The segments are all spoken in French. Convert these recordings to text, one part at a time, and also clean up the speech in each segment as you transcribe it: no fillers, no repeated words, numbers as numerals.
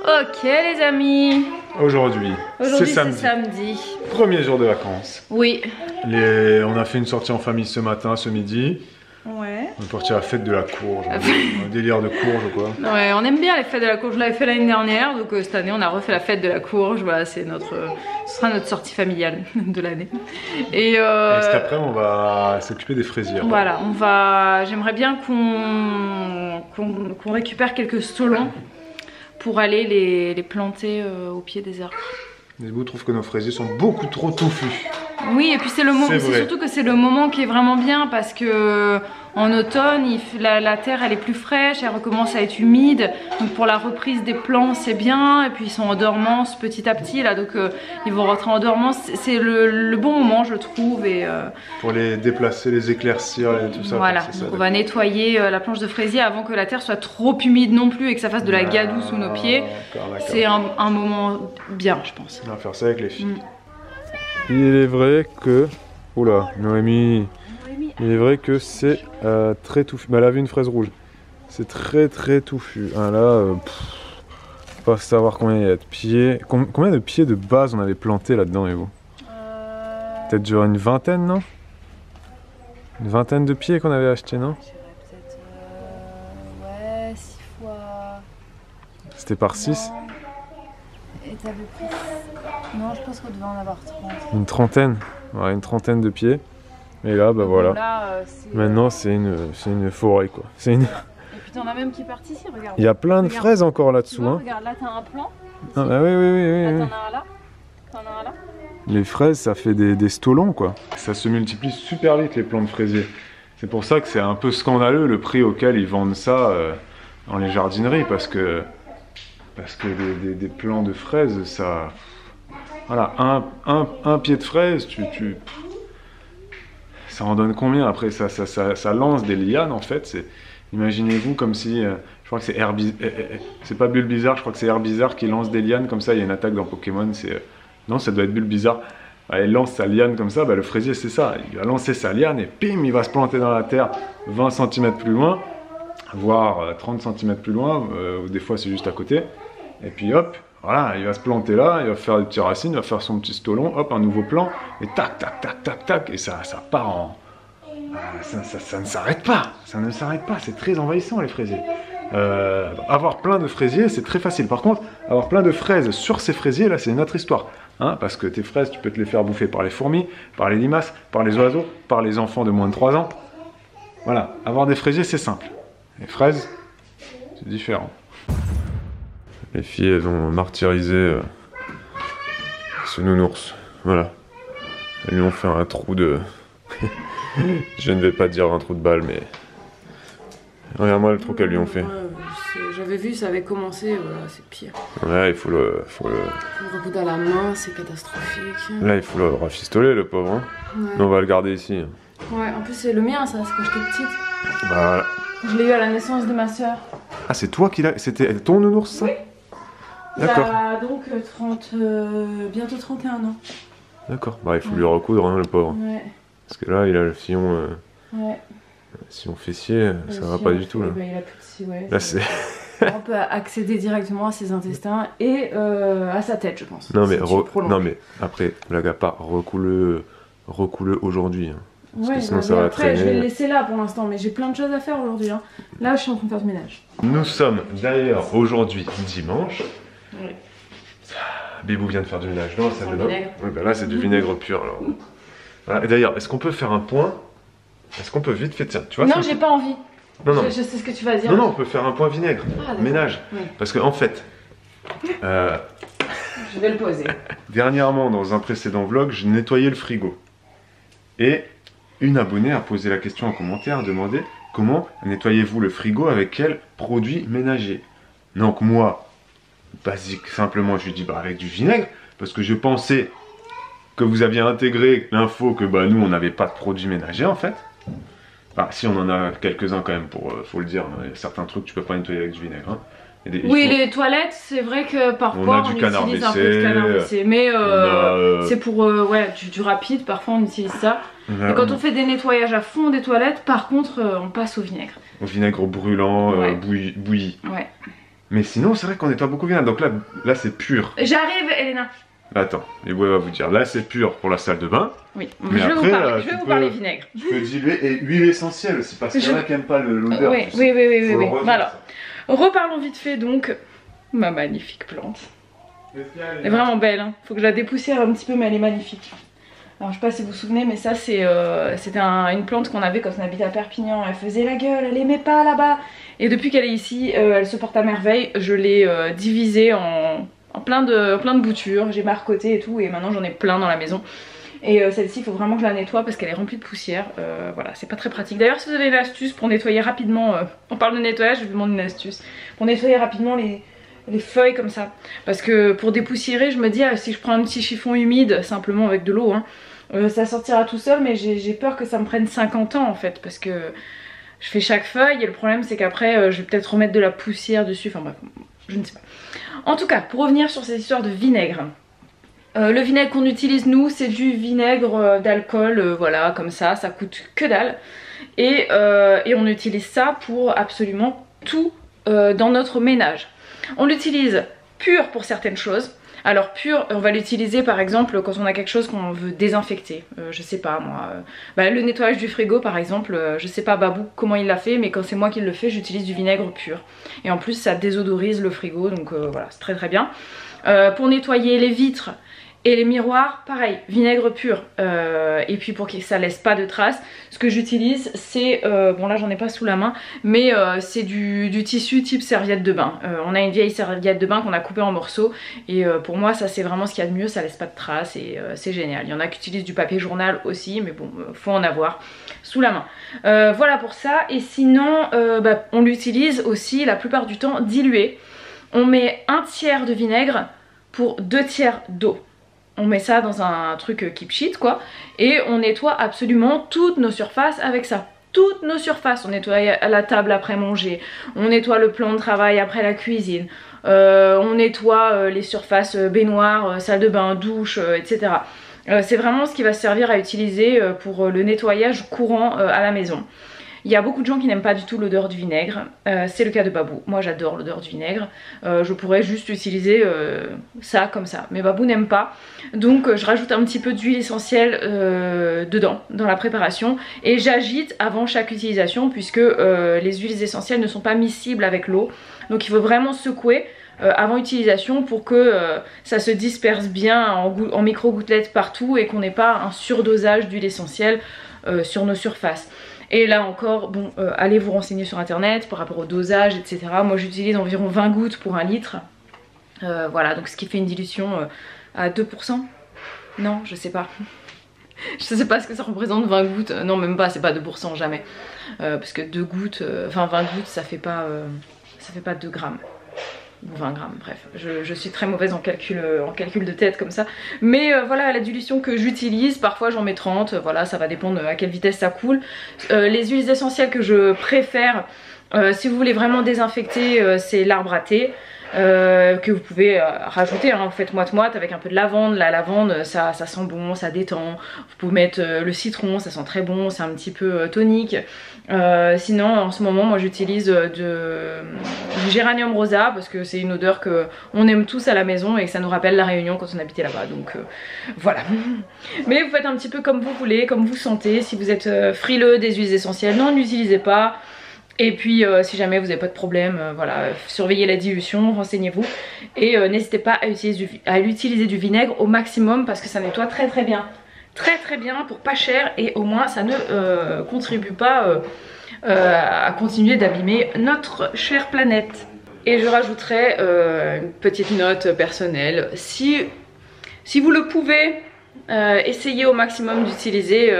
Ok les amis. Aujourd'hui c'est samedi. Premier jour de vacances. Oui. On a fait une sortie en famille ce matin, ce midi. Ouais. On est parti à la fête de la courge. Un délire de courge ou quoi. Ouais, on aime bien les fêtes de la courge. Je l'avais fait l'année dernière, donc cette année on a refait la fête de la courge. Voilà, ce sera notre sortie familiale de l'année. Et cet après on va s'occuper des fraisiers. Voilà, j'aimerais bien qu'on récupère quelques stolons pour aller les planter au pied des arbres. Les bouts trouvent que nos fraisiers sont beaucoup trop touffus. Oui, et puis c'est surtout que c'est le moment qui est vraiment bien parce que en automne, la terre elle est plus fraîche, elle recommence à être humide. Donc pour la reprise des plants, c'est bien. Et puis ils sont en dormance petit à petit là, donc ils vont rentrer en dormance. C'est le bon moment, je trouve. Pour les déplacer, les éclaircir et tout ça. Voilà, donc on va nettoyer la planche de fraisier avant que la terre soit trop humide non plus et que ça fasse de la gadoue sous nos pieds. C'est un moment bien, je pense. On va faire ça avec les filles. Il est vrai que... Oula, Noémie... Il est vrai que c'est très touffu. Bah, elle a vu une fraise rouge. C'est très touffu. Ah, là, pas savoir combien il y a de pieds. Combien de pieds de base on avait planté là-dedans, et vous peut-être genre une vingtaine, non? Une vingtaine de pieds qu'on avait acheté, non? Peut-être... ouais, 6 fois... C'était par 6? Et t'avais pris... Non, je pense qu'on devait en avoir 30. Une trentaine. Ouais, une trentaine de pieds. Et là, bah voilà. Là, maintenant, c'est une forêt, quoi. Et puis t'en as même qui partent ici, regarde. Il y a plein de fraises encore là-dessous. Hein. Regarde, là t'as un plant. Ah bah oui. Là t'en as un là. T'en as un là. Les fraises, ça fait des stolons, quoi. Ça se multiplie super vite, les plants de fraisiers. C'est pour ça que c'est un peu scandaleux le prix auquel ils vendent ça dans les jardineries, parce que des plants de fraises, ça... Voilà, un pied de fraise, ça en donne combien? Après, ça lance des lianes, en fait. Imaginez-vous comme si... je crois que c'est c'est pas Bulbizarre, je crois que c'est Herbizarre qui lance des lianes comme ça. Il y a une attaque dans Pokémon. Non, ça doit être Bulbizarre. Il lance sa liane comme ça. Bah, le fraisier, c'est ça. Il va lancer sa liane et pim, il va se planter dans la terre 20 cm plus loin, voire 30 cm plus loin. Ou des fois, c'est juste à côté. Et puis hop, voilà, il va se planter là, il va faire des petites racines, il va faire son petit stolon, hop, un nouveau plan, et tac, et ça part en... Ça ne s'arrête pas, c'est très envahissant les fraisiers. Avoir plein de fraisiers, c'est très facile. Par contre, avoir plein de fraises sur ces fraisiers, là, c'est une autre histoire. Hein, parce que tes fraises, tu peux te les faire bouffer par les fourmis, par les limaces, par les oiseaux, par les enfants de moins de 3 ans. Voilà, avoir des fraisiers, c'est simple. Les fraises, c'est différent. Les filles, elles ont martyrisé ce nounours. Voilà. Elles lui ont fait un trou de... Je ne vais pas dire un trou de balle, mais... Regarde-moi le trou qu'elles lui ont fait. J'avais vu, ça avait commencé, voilà, c'est pire. Ouais, il faut le recoudre à la main, c'est catastrophique. Là, il faut le rafistoler, le pauvre. Hein. Ouais. Mais on va le garder ici. Ouais, en plus, c'est le mien, ça, c'est quand j'étais petite. Bah voilà. Je l'ai eu à la naissance de ma soeur. Ah, c'est toi qui l'as... C'était ton nounours, ça? Oui. D'accord. Il a donc bientôt 31 ans. D'accord. Bah, il faut lui recoudre, hein, le pauvre. Ouais. Parce que là, il a le sillon... Ouais. Sillon fessier, ça va pas du tout, là. Bah, il a plus de sillon, ouais. Là, c'est... On peut accéder directement à ses intestins et à sa tête, je pense. Non, mais, après, blague à part, recoule-le aujourd'hui. Hein. Parce que sinon, ça va traîner. Je vais le laisser là pour l'instant, mais j'ai plein de choses à faire aujourd'hui. Hein. Là, je suis en train de faire du ménage. Nous sommes d'ailleurs aujourd'hui dimanche. Oui. Bibou vient de faire du ménage dans la salle de bain. Oui, bah là, c'est du vinaigre pur. Alors. Voilà. Et d'ailleurs, est-ce qu'on peut faire un point? Est-ce qu'on peut vite faire... Tiens, tu vois, non, j'ai pas envie. Non. Je sais ce que tu vas dire. Non, on peut faire un point vinaigre. Ménage. Oui. Parce qu'en fait... Je vais le poser. Dernièrement, dans un précédent vlog, je nettoyais le frigo. Et une abonnée a posé la question en commentaire, a demandé comment nettoyez-vous le frigo avec quel produit ménager. Donc moi, basique, simplement, je lui dis avec du vinaigre, parce que je pensais que vous aviez intégré l'info que nous, on n'avait pas de produits ménagers en fait. Enfin, si on en a quelques-uns quand même, faut le dire, il y a certains trucs tu peux pas nettoyer avec du vinaigre. Hein. Oui, les toilettes, c'est vrai que parfois on utilise un peu de canard WC, mais c'est pour du rapide, parfois on utilise ça. Et quand on fait des nettoyages à fond des toilettes, par contre, on passe au vinaigre. Au vinaigre brûlant, bouilli. Ouais. Mais sinon, c'est vrai qu'on nettoie beaucoup bien. Donc là c'est pur. J'arrive, Elena. Attends, et ouais, va vous dire, là c'est pur pour la salle de bain. Oui, mais je vais vous parler vinaigre. Tu peux diluer, et huile essentielle aussi, parce qu'il y en a qui n'aiment pas l'odeur. Oui. Alors, reparlons vite fait donc, ma magnifique plante. Elle est vraiment belle, hein. Faut que je la dépoussière un petit peu, mais elle est magnifique. Alors je sais pas si vous vous souvenez, mais ça c'était une plante qu'on avait quand on habitait à Perpignan. Elle faisait la gueule, elle aimait pas là-bas. Et depuis qu'elle est ici, elle se porte à merveille. Je l'ai divisée en plein de boutures. J'ai marcoté et tout, et maintenant j'en ai plein dans la maison. Et celle-ci, il faut vraiment que je la nettoie parce qu'elle est remplie de poussière. Voilà, c'est pas très pratique. D'ailleurs, si vous avez une astuce pour nettoyer rapidement, on parle de nettoyage, je vous demande une astuce. Pour nettoyer rapidement les feuilles comme ça. Parce que pour dépoussiérer, je me dis, si je prends un petit chiffon humide, simplement avec de l'eau, hein, ça sortira tout seul, mais j'ai peur que ça me prenne 50 ans en fait. Parce que je fais chaque feuille et le problème c'est qu'après, je vais peut-être remettre de la poussière dessus. Enfin bref, je ne sais pas. En tout cas, pour revenir sur cette histoire de vinaigre. Le vinaigre qu'on utilise nous, c'est du vinaigre d'alcool, voilà, comme ça coûte que dalle. Et on utilise ça pour absolument tout dans notre ménage. On l'utilise pur pour certaines choses. Alors pur, on va l'utiliser par exemple quand on a quelque chose qu'on veut désinfecter. Je sais pas moi, le nettoyage du frigo par exemple, je sais pas Babou comment il l'a fait, mais quand c'est moi qui le fais, j'utilise du vinaigre pur. Et en plus ça désodorise le frigo, donc voilà, c'est très très bien. Pour nettoyer les vitres et les miroirs, pareil, vinaigre pur. Et puis pour que ça laisse pas de traces, ce que j'utilise c'est, bon là j'en ai pas sous la main, mais c'est du tissu type serviette de bain. On a une vieille serviette de bain qu'on a coupée en morceaux, et pour moi ça c'est vraiment ce qu'il y a de mieux, ça laisse pas de traces et c'est génial. Il y en a qui utilisent du papier journal aussi, mais bon, faut en avoir sous la main. Voilà pour ça, et sinon on l'utilise aussi la plupart du temps dilué. On met 1/3 de vinaigre pour 2/3 d'eau. On met ça dans un truc keep sheet quoi, et on nettoie absolument toutes nos surfaces avec ça. Toutes nos surfaces, on nettoie la table après manger, on nettoie le plan de travail après la cuisine, on nettoie les surfaces baignoire, salle de bain, douche, etc. C'est vraiment ce qui va servir à utiliser pour le nettoyage courant à la maison. Il y a beaucoup de gens qui n'aiment pas du tout l'odeur du vinaigre, c'est le cas de Babou. Moi j'adore l'odeur du vinaigre, je pourrais juste utiliser ça comme ça, mais Babou n'aime pas. Donc je rajoute un petit peu d'huile essentielle dedans, dans la préparation, et j'agite avant chaque utilisation puisque les huiles essentielles ne sont pas miscibles avec l'eau. Donc il faut vraiment secouer avant utilisation pour que ça se disperse bien en micro-gouttelettes partout et qu'on n'ait pas un surdosage d'huile essentielle sur nos surfaces. Et là encore, bon, allez vous renseigner sur internet par rapport au dosage, etc. Moi j'utilise environ 20 gouttes pour 1 litre. Voilà, donc ce qui fait une dilution à 2%. Non, je sais pas. Je sais pas ce que ça représente 20 gouttes. Non, même pas, c'est pas 2%, jamais. Parce que 2 gouttes, enfin 20 gouttes, ça fait pas 2 grammes. Ou 20 grammes, bref, je suis très mauvaise en calcul de tête comme ça. Mais voilà, la dilution que j'utilise, parfois j'en mets 30, voilà, ça va dépendre à quelle vitesse ça coule. Les huiles essentielles que je préfère, si vous voulez vraiment désinfecter, c'est l'arbre à thé. Que vous pouvez rajouter, hein, vous faites moite-moite avec un peu de lavande. La lavande ça sent bon, ça détend. Vous pouvez mettre le citron, ça sent très bon, c'est un petit peu tonique. Sinon en ce moment moi j'utilise du géranium rosa parce que c'est une odeur que on aime tous à la maison et que ça nous rappelle la Réunion quand on habitait là-bas, donc voilà. Mais vous faites un petit peu comme vous voulez, comme vous sentez. Si vous êtes frileux des huiles essentielles, non, n'utilisez pas. Et puis si jamais vous n'avez pas de problème, voilà, surveillez la dilution, renseignez-vous. Et n'hésitez pas à utiliser du vinaigre au maximum parce que ça nettoie très très bien. Très très bien pour pas cher, et au moins ça ne contribue pas à continuer d'abîmer notre chère planète. Et je rajouterai une petite note personnelle. Si vous le pouvez, essayez au maximum d'utiliser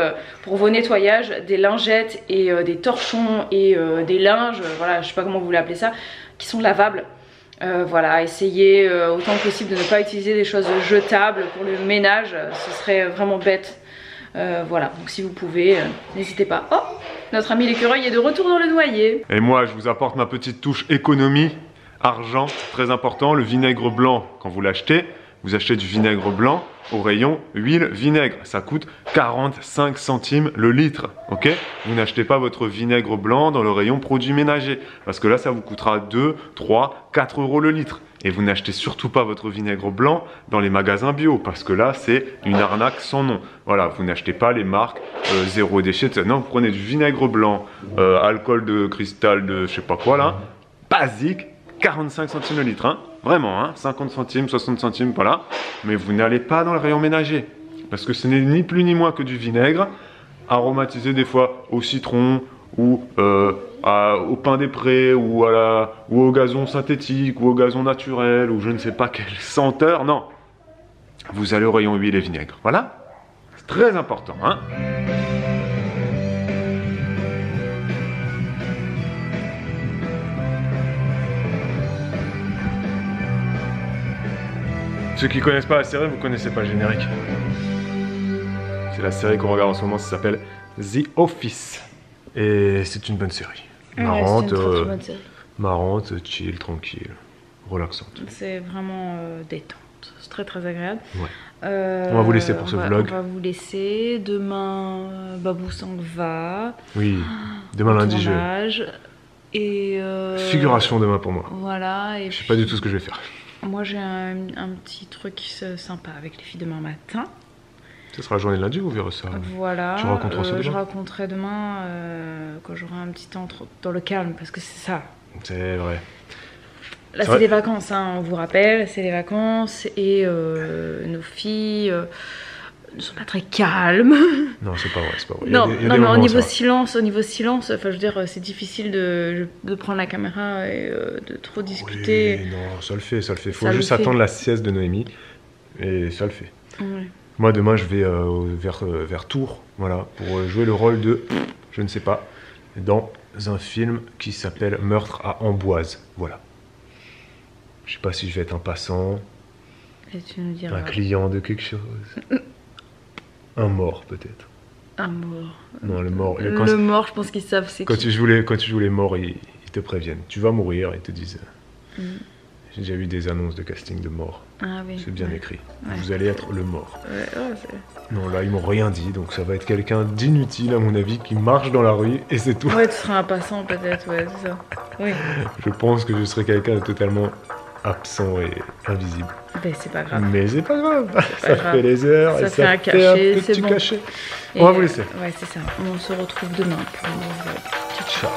pour vos nettoyages des lingettes et des torchons et des linges, voilà, je sais pas comment vous voulez appeler ça, qui sont lavables. Voilà, essayez autant que possible de ne pas utiliser des choses jetables pour le ménage, ce serait vraiment bête. Voilà, donc si vous pouvez, n'hésitez pas. Oh, notre ami l'écureuil est de retour dans le noyer. Et moi, je vous apporte ma petite touche économie, argent, très important. Le vinaigre blanc, quand vous l'achetez, vous achetez du vinaigre blanc au rayon huile vinaigre. Ça coûte 45 centimes le litre, ok? Vous n'achetez pas votre vinaigre blanc dans le rayon produits ménagers, parce que là, ça vous coûtera 2, 3, 4 euros le litre. Et vous n'achetez surtout pas votre vinaigre blanc dans les magasins bio, parce que là, c'est une arnaque sans nom. Voilà, vous n'achetez pas les marques zéro déchet. Non, vous prenez du vinaigre blanc, alcool de cristal de je sais pas quoi là, basique, 45 centimes le litre, hein. Vraiment, hein, 50 centimes, 60 centimes, voilà. Mais vous n'allez pas dans le rayon ménager, parce que ce n'est ni plus ni moins que du vinaigre, aromatisé des fois au citron, ou au pain des prés, ou au gazon synthétique, ou au gazon naturel, ou je ne sais pas quelle senteur. Non, vous allez au rayon huile et vinaigre. Voilà, c'est très important, hein. Ceux qui ne connaissent pas la série, vous ne connaissez pas le générique. C'est la série qu'on regarde en ce moment, ça s'appelle The Office. Et c'est une bonne série. Marrante, c'est une très bonne série. Marrante, chill, tranquille, relaxante. C'est vraiment détente. C'est très très agréable. Ouais. On va vous laisser pour ce vlog. On va vous laisser. Demain, Babou s'en va. Oui, demain lundi, Et figuration demain pour moi. Voilà. Et je sais pas du tout ce que je vais faire. Moi j'ai un petit truc sympa avec les filles demain matin. Ce sera la journée de lundi ou vous verrez ça? Voilà. Tu rencontreras ça demain? Je rencontrerai demain quand j'aurai un petit temps dans le calme, parce que c'est ça. C'est vrai. Là c'est les vacances, hein, on vous rappelle, c'est les vacances et nos filles ne sont pas très calmes. Non, c'est pas vrai, c'est pas vrai. Non, mais au niveau silence, enfin je veux dire, c'est difficile de prendre la caméra et de trop discuter. Oui, non, ça le fait. Faut juste attendre la sieste de Noémie et ça le fait. Ouais. Moi demain je vais vers Tours, voilà, pour jouer le rôle de, je ne sais pas, dans un film qui s'appelle Meurtre à Amboise, voilà. Je sais pas si je vais être un passant, et tu nous diras. un client de quelque chose, un mort peut-être. Un mort. Non, le mort. Le mort, je pense qu'ils savent c'est quand qui. Quand tu joues les morts, ils te préviennent. Tu vas mourir, ils te disent. J'ai déjà vu des annonces de casting de mort. Ah oui. C'est bien écrit. Ouais. Vous allez être le mort. Ouais, non, là, ils m'ont rien dit, donc ça va être quelqu'un d'inutile, à mon avis, qui marche dans la rue, et c'est tout. Ouais, tu seras un passant, peut-être, ouais, c'est ça. Oui. Je pense que je serai quelqu'un de totalement absent et invisible. Ben, c'est pas grave. Mais c'est pas grave. Ça fait les heures, ça et fait ça un cachet, fait un petit bon. cachet. On va vous laisser. Ouais, c'est ça. On se retrouve demain pour un nouveau vlog. Ciao.